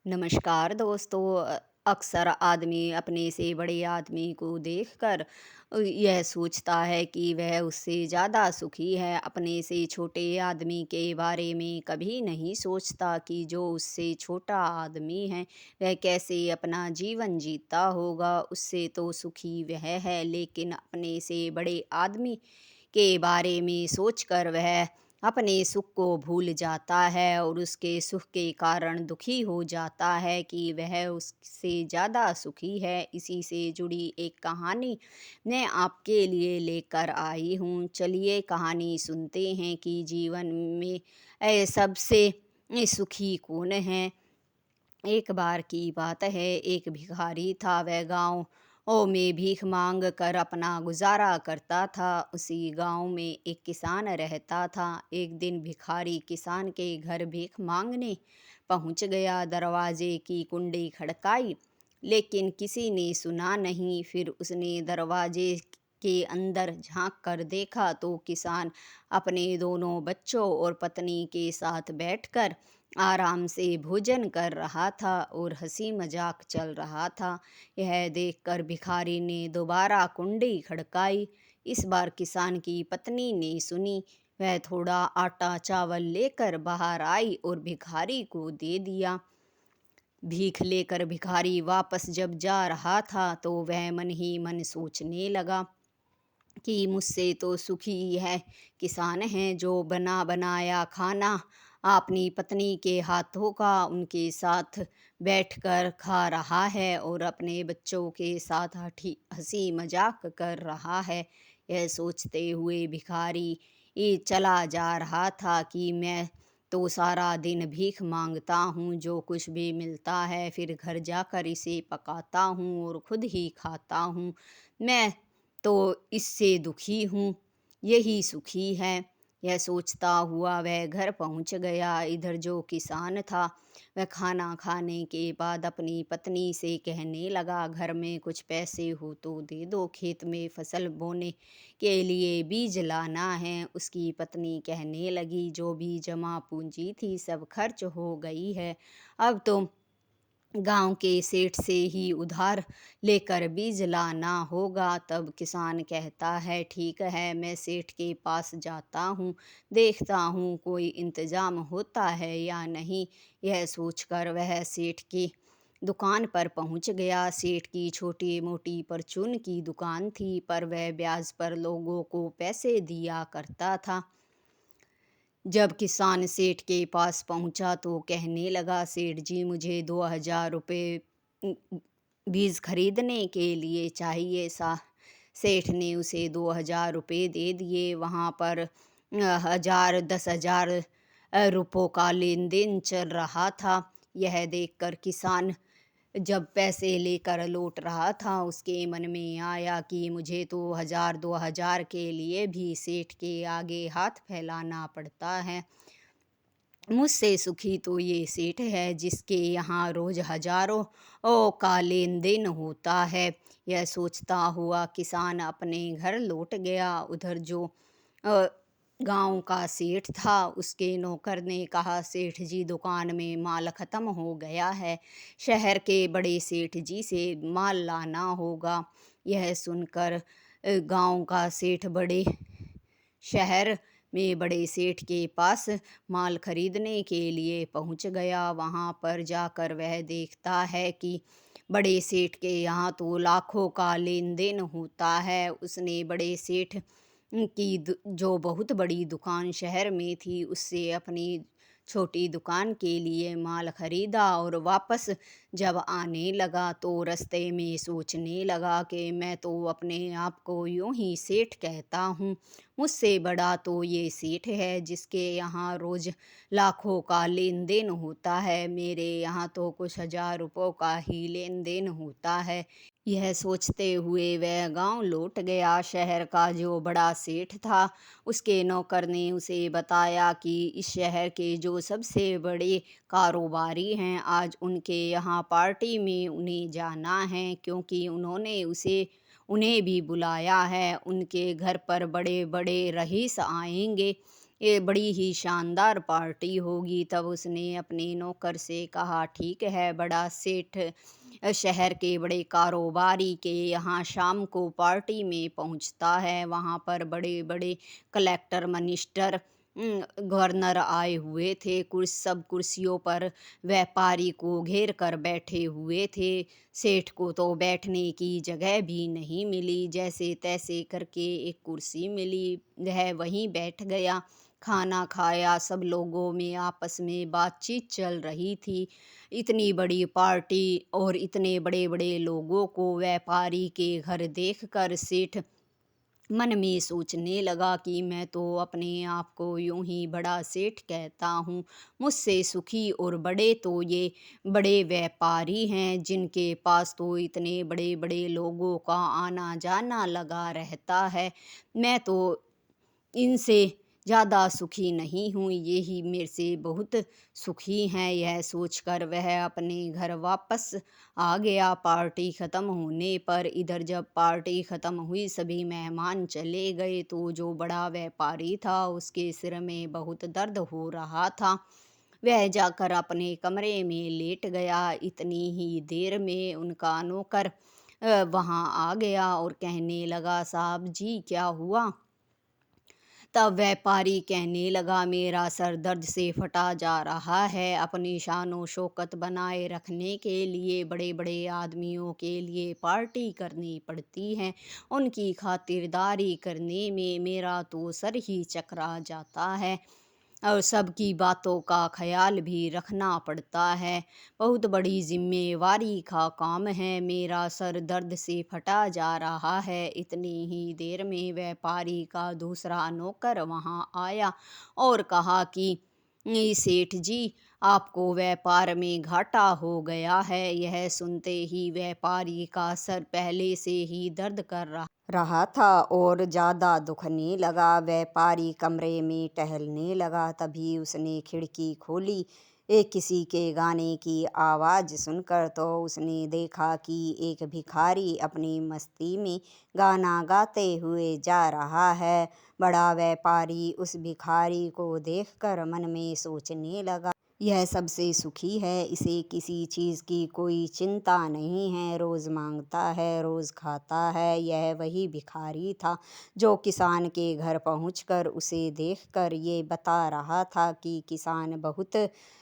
नमस्कार दोस्तों। अक्सर आदमी अपने से बड़े आदमी को देखकर यह सोचता है कि वह उससे ज़्यादा सुखी है। अपने से छोटे आदमी के बारे में कभी नहीं सोचता कि जो उससे छोटा आदमी है वह कैसे अपना जीवन जीता होगा। उससे तो सुखी वह है, लेकिन अपने से बड़े आदमी के बारे में सोचकर वह अपने सुख को भूल जाता है और उसके सुख के कारण दुखी हो जाता है कि वह उससे ज़्यादा सुखी है। इसी से जुड़ी एक कहानी मैं आपके लिए लेकर आई हूँ। चलिए कहानी सुनते हैं कि जीवन में सबसे सुखी कौन है। एक बार की बात है, एक भिखारी था। वह गांव ओ में भीख मांग कर अपना गुजारा करता था। उसी गांव में एक किसान रहता था। एक दिन भिखारी किसान के घर भीख मांगने पहुंच गया। दरवाजे की कुंडी खड़काई, लेकिन किसी ने सुना नहीं। फिर उसने दरवाजे के अंदर झांक कर देखा तो किसान अपने दोनों बच्चों और पत्नी के साथ बैठकर आराम से भोजन कर रहा था और हंसी मजाक चल रहा था। यह देखकर भिखारी ने दोबारा कुंडी खड़काई। इस बार किसान की पत्नी ने सुनी। वह थोड़ा आटा चावल लेकर बाहर आई और भिखारी को दे दिया। भीख लेकर भिखारी वापस जब जा रहा था तो वह मन ही मन सोचने लगा कि मुझसे तो सुखी है किसान हैं जो बना बनाया खाना अपनी पत्नी के हाथों का उनके साथ बैठकर खा रहा है और अपने बच्चों के साथ हंसी मजाक कर रहा है। यह सोचते हुए भिखारी ये चला जा रहा था कि मैं तो सारा दिन भीख मांगता हूँ, जो कुछ भी मिलता है फिर घर जाकर इसे पकाता हूँ और खुद ही खाता हूँ। मैं तो इससे दुखी हूँ, यही सुखी है। यह सोचता हुआ वह घर पहुँच गया। इधर जो किसान था वह खाना खाने के बाद अपनी पत्नी से कहने लगा, घर में कुछ पैसे हो तो दे दो, खेत में फसल बोने के लिए बीज लाना है। उसकी पत्नी कहने लगी, जो भी जमा पूंजी थी सब खर्च हो गई है, अब तो गांव के सेठ से ही उधार लेकर बीज लाना होगा। तब किसान कहता है, ठीक है, मैं सेठ के पास जाता हूँ, देखता हूँ कोई इंतजाम होता है या नहीं। यह सोचकर वह सेठ की दुकान पर पहुंच गया। सेठ की छोटी मोटी परचून की दुकान थी, पर वह ब्याज पर लोगों को पैसे दिया करता था। जब किसान सेठ के पास पहुंचा तो कहने लगा, सेठ जी मुझे 2,000 रुपये बीज खरीदने के लिए चाहिए। सा सेठ ने उसे 2,000 रुपये दे दिए। वहाँ पर 10,000 10,000 रुपयों का लेन देन चल रहा था। यह देखकर किसान जब पैसे लेकर लौट रहा था उसके मन में आया कि मुझे तो 1,000 2,000 के लिए भी सेठ के आगे हाथ फैलाना पड़ता है। मुझसे सुखी तो ये सेठ है जिसके यहाँ रोज हजारों का लेन देन होता है। यह सोचता हुआ किसान अपने घर लौट गया। उधर जो अ, गांव का सेठ था उसके नौकर ने कहा, सेठ जी दुकान में माल खत्म हो गया है, शहर के बड़े सेठ जी से माल लाना होगा। यह सुनकर गांव का सेठ बड़े शहर में बड़े सेठ के पास माल खरीदने के लिए पहुंच गया। वहां पर जाकर वह देखता है कि बड़े सेठ के यहाँ तो लाखों का लेन देन होता है। उसने बड़े सेठ की जो बहुत बड़ी दुकान शहर में थी उससे अपनी छोटी दुकान के लिए माल खरीदा और वापस जब आने लगा तो रास्ते में सोचने लगा कि मैं तो अपने आप को यूं ही सेठ कहता हूँ, मुझसे बड़ा तो ये सेठ है जिसके यहाँ रोज लाखों का लेन देन होता है, मेरे यहाँ तो कुछ 1,000 रुपयों का ही लेन देन होता है। यह सोचते हुए वह गांव लौट गया। शहर का जो बड़ा सेठ था उसके नौकर ने उसे बताया कि इस शहर के जो सबसे बड़े कारोबारी हैं आज उनके यहाँ पार्टी में उन्हें जाना है, क्योंकि उन्होंने उन्हें भी बुलाया है। उनके घर पर बड़े बड़े रईस आएंगे। ये बड़ी ही शानदार पार्टी होगी। तब उसने अपने नौकर से कहा, ठीक है, बड़ा सेठ शहर के बड़े कारोबारी के यहाँ शाम को पार्टी में पहुँचता है। वहाँ पर बड़े बड़े कलेक्टर, मिनिस्टर, गवर्नर आए हुए थे। सब कुर्सियों पर व्यापारी को घेर कर बैठे हुए थे। सेठ को तो बैठने की जगह भी नहीं मिली। जैसे तैसे करके एक कुर्सी मिली, वह वहीं बैठ गया। खाना खाया, सब लोगों में आपस में बातचीत चल रही थी। इतनी बड़ी पार्टी और इतने बड़े बड़े लोगों को व्यापारी के घर देखकर सेठ मन में सोचने लगा कि मैं तो अपने आप को यूं ही बड़ा सेठ कहता हूँ। मुझसे सुखी और बड़े तो ये बड़े व्यापारी हैं, जिनके पास तो इतने बड़े बड़े लोगों का आना जाना लगा रहता है। मैं तो इनसे ज़्यादा सुखी नहीं हूँ, ये ही मेरे से बहुत सुखी हैं। यह सोचकर वह अपने घर वापस आ गया। पार्टी ख़त्म होने पर, इधर जब पार्टी ख़त्म हुई, सभी मेहमान चले गए, तो जो बड़ा व्यापारी था उसके सिर में बहुत दर्द हो रहा था। वह जाकर अपने कमरे में लेट गया। इतनी ही देर में उनका नौकर वहाँ आ गया और कहने लगा, साहब जी क्या हुआ? तब व्यापारी कहने लगा, मेरा सर दर्द से फटा जा रहा है। अपनी शानो शौकत बनाए रखने के लिए बड़े बड़े आदमियों के लिए पार्टी करनी पड़ती है। उनकी खातिरदारी करने में मेरा तो सर ही चकरा जाता है और सबकी बातों का ख्याल भी रखना पड़ता है। बहुत बड़ी जिम्मेवारी का काम है। मेरा सर दर्द से फटा जा रहा है। इतनी ही देर में व्यापारी का दूसरा नौकर वहाँ आया और कहा कि सेठ जी, आपको व्यापार में घाटा हो गया है। यह सुनते ही व्यापारी का सर पहले से ही दर्द कर रहा था और ज़्यादा दुखने लगा। व्यापारी कमरे में टहलने लगा। तभी उसने खिड़की खोली। एक किसी के गाने की आवाज़ सुनकर तो उसने देखा कि एक भिखारी अपनी मस्ती में गाना गाते हुए जा रहा है। बड़ा व्यापारी उस भिखारी को देखकर मन में सोचने लगा, यह सबसे सुखी है, इसे किसी चीज़ की कोई चिंता नहीं है, रोज़ मांगता है, रोज़ खाता है। यह वही भिखारी था जो किसान के घर पहुंचकर उसे देखकर ये बता रहा था कि किसान बहुत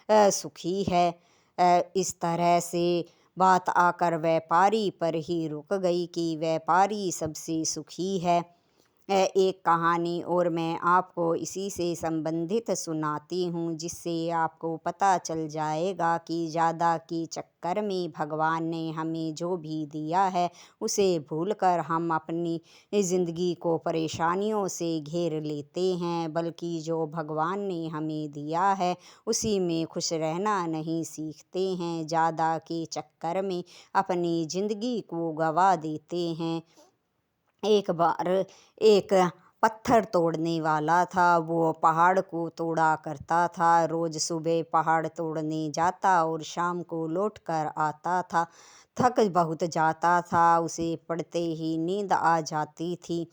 सुखी है। इस तरह से बात आकर व्यापारी पर ही रुक गई कि व्यापारी सबसे सुखी है। एक कहानी और मैं आपको इसी से संबंधित सुनाती हूँ, जिससे आपको पता चल जाएगा कि ज़्यादा के चक्कर में भगवान ने हमें जो भी दिया है उसे भूलकर हम अपनी ज़िंदगी को परेशानियों से घेर लेते हैं। बल्कि जो भगवान ने हमें दिया है उसी में खुश रहना नहीं सीखते हैं। ज़्यादा के चक्कर में अपनी ज़िंदगी को गंवा देते हैं। एक बार एक पत्थर तोड़ने वाला था। वो पहाड़ को तोड़ा करता था। रोज सुबह पहाड़ तोड़ने जाता और शाम को लौट कर आता था। थक बहुत जाता था, उसे पड़ते ही नींद आ जाती थी।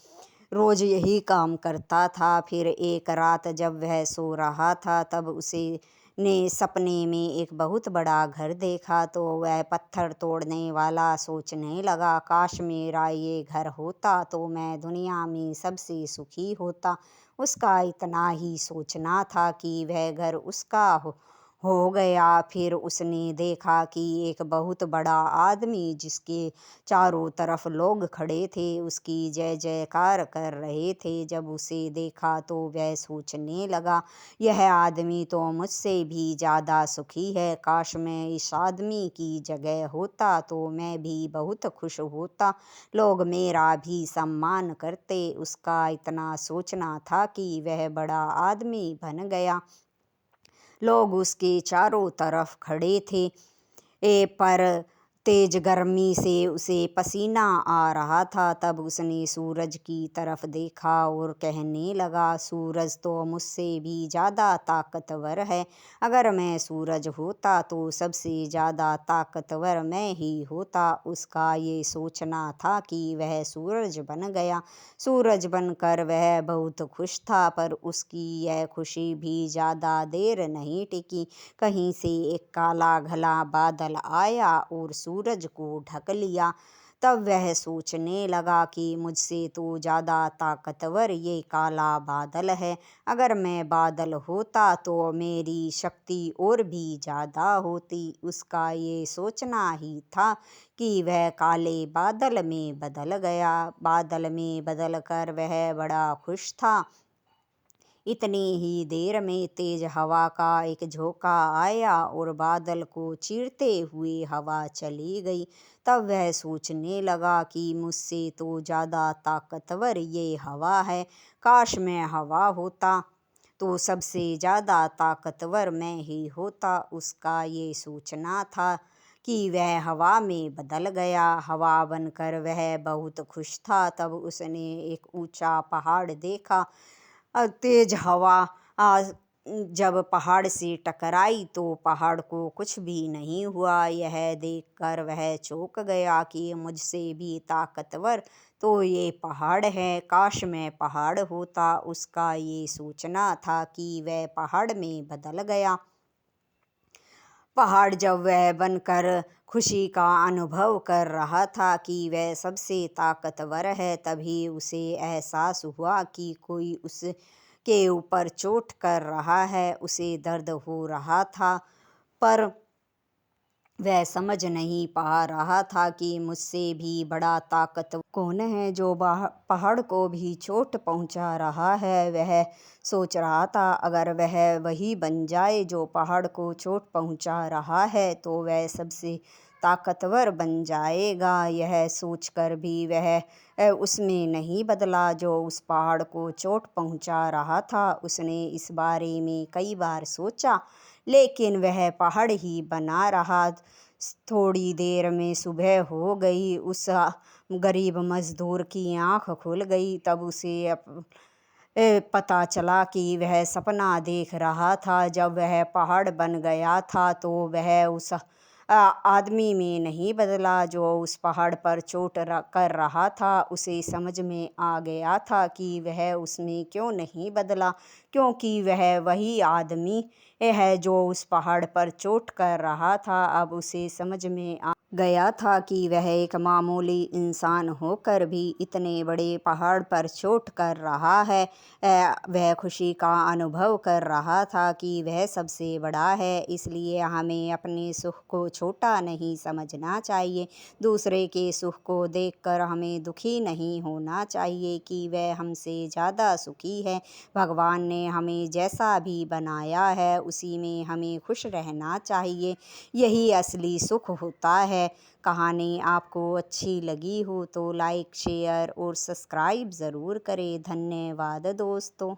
रोज यही काम करता था। फिर एक रात जब वह सो रहा था तब उसे ने सपने में एक बहुत बड़ा घर देखा। तो वह पत्थर तोड़ने वाला सोचने लगा, काश मेरा ये घर होता तो मैं दुनिया में सबसे सुखी होता। उसका इतना ही सोचना था कि वह घर उसका हो गया। फिर उसने देखा कि एक बहुत बड़ा आदमी, जिसके चारों तरफ लोग खड़े थे, उसकी जय जयकार कर रहे थे। जब उसे देखा तो वह सोचने लगा, यह आदमी तो मुझसे भी ज़्यादा सुखी है। काश मैं इस आदमी की जगह होता तो मैं भी बहुत खुश होता, लोग मेरा भी सम्मान करते। उसका इतना सोचना था कि वह बड़ा आदमी बन गया। लोग उसके चारों तरफ खड़े थे। पर तेज गर्मी से उसे पसीना आ रहा था। तब उसने सूरज की तरफ देखा और कहने लगा, सूरज तो मुझसे भी ज़्यादा ताकतवर है। अगर मैं सूरज होता तो सबसे ज़्यादा ताकतवर मैं ही होता। उसका ये सोचना था कि वह सूरज बन गया। सूरज बनकर वह बहुत खुश था, पर उसकी यह खुशी भी ज़्यादा देर नहीं टिकी। कहीं से एक काला घला बादल आया और सूरज को ढक लिया। तब वह सोचने लगा कि मुझसे तो ज़्यादा ताकतवर ये काला बादल है। अगर मैं बादल होता तो मेरी शक्ति और भी ज़्यादा होती। उसका ये सोचना ही था कि वह काले बादल में बदल गया। बादल में बदल कर वह बड़ा खुश था। इतनी ही देर में तेज हवा का एक झोंका आया और बादल को चीरते हुए हवा चली गई। तब वह सोचने लगा कि मुझसे तो ज़्यादा ताकतवर ये हवा है। काश मैं हवा होता तो सबसे ज़्यादा ताकतवर मैं ही होता। उसका ये सोचना था कि वह हवा में बदल गया। हवा बनकर वह बहुत खुश था। तब उसने एक ऊंचा पहाड़ देखा। तेज हवा आ, जब पहाड़ से टकराई तो पहाड़ को कुछ भी नहीं हुआ। यह देखकर वह चौंक गया कि मुझसे भी ताकतवर तो ये पहाड़ है। काश मैं पहाड़ होता। उसका ये सोचना था कि वह पहाड़ में बदल गया। पहाड़ जब वह बनकर खुशी का अनुभव कर रहा था कि वह सबसे ताकतवर है, तभी उसे एहसास हुआ कि कोई उसके ऊपर चोट कर रहा है। उसे दर्द हो रहा था, पर वह समझ नहीं पा रहा था कि मुझसे भी बड़ा ताकतवर कौन है जो पहाड़ को भी चोट पहुंचा रहा है। वह सोच रहा था, अगर वह वही बन जाए जो पहाड़ को चोट पहुंचा रहा है तो वह सबसे ताकतवर बन जाएगा। यह सोचकर भी वह उसमें नहीं बदला जो उस पहाड़ को चोट पहुंचा रहा था। उसने इस बारे में कई बार सोचा, लेकिन वह पहाड़ ही बना रहा। थोड़ी देर में सुबह हो गई। उस गरीब मजदूर की आंख खुल गई। तब उसे पता चला कि वह सपना देख रहा था। जब वह पहाड़ बन गया था तो वह उस आदमी में नहीं बदला जो उस पहाड़ पर चोट कर रहा था। उसे समझ में आ गया था कि वह उसमें क्यों नहीं बदला, क्योंकि वह वही आदमी है जो उस पहाड़ पर चोट कर रहा था। अब उसे समझ में आ गया था कि वह एक मामूली इंसान होकर भी इतने बड़े पहाड़ पर चोट कर रहा है। वह खुशी का अनुभव कर रहा था कि वह सबसे बड़ा है। इसलिए हमें अपने सुख को छोटा नहीं समझना चाहिए। दूसरे के सुख को देखकर हमें दुखी नहीं होना चाहिए कि वह हमसे ज़्यादा सुखी है। भगवान ने हमें जैसा भी बनाया है उसी में हमें खुश रहना चाहिए। यही असली सुख होता है। कहानी आपको अच्छी लगी हो तो लाइक, शेयर और सब्सक्राइब ज़रूर करें। धन्यवाद दोस्तों।